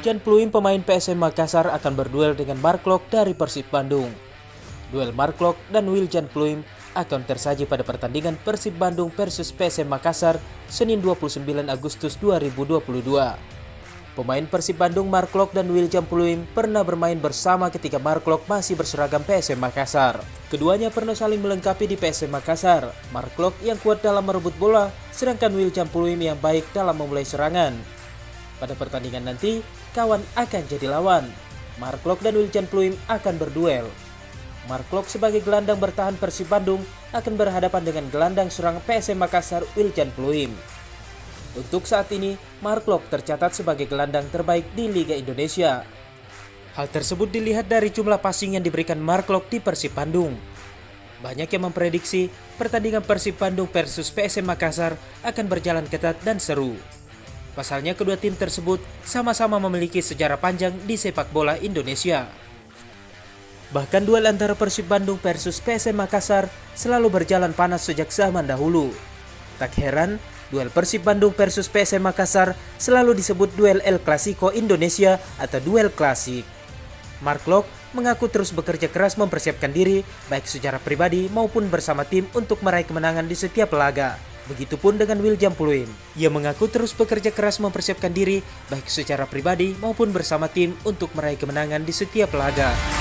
Wiljan Pluim pemain PSM Makassar akan berduel dengan Mark Klok dari Persib Bandung. Duel Mark Klok dan Wiljan Pluim akan tersaji pada pertandingan Persib Bandung versus PSM Makassar Senin 29 Agustus 2022. Pemain Persib Bandung Mark Klok dan Wiljan Pluim pernah bermain bersama ketika Mark Klok masih berseragam PSM Makassar. Keduanya pernah saling melengkapi di PSM Makassar. Mark Klok yang kuat dalam merebut bola, sedangkan Wiljan Pluim yang baik dalam memulai serangan. Pada pertandingan nanti, kawan akan jadi lawan. Mark Klok dan Wiljan Pluim akan berduel. Mark Klok sebagai gelandang bertahan Persib Bandung akan berhadapan dengan gelandang serang PSM Makassar Wiljan Pluim. Untuk saat ini, Mark Klok tercatat sebagai gelandang terbaik di Liga Indonesia. Hal tersebut dilihat dari jumlah passing yang diberikan Mark Klok di Persib Bandung. Banyak yang memprediksi pertandingan Persib Bandung versus PSM Makassar akan berjalan ketat dan seru. Pasalnya kedua tim tersebut sama-sama memiliki sejarah panjang di sepak bola Indonesia. Bahkan duel antara Persib Bandung versus PSM Makassar selalu berjalan panas sejak zaman dahulu. Tak heran, duel Persib Bandung versus PSM Makassar selalu disebut duel El Clasico Indonesia atau duel klasik. Mark Klok mengaku terus bekerja keras mempersiapkan diri baik secara pribadi maupun bersama tim untuk meraih kemenangan di setiap laga. Begitupun dengan Wiljan Pluim. Ia mengaku terus bekerja keras mempersiapkan diri baik secara pribadi maupun bersama tim untuk meraih kemenangan di setiap laga.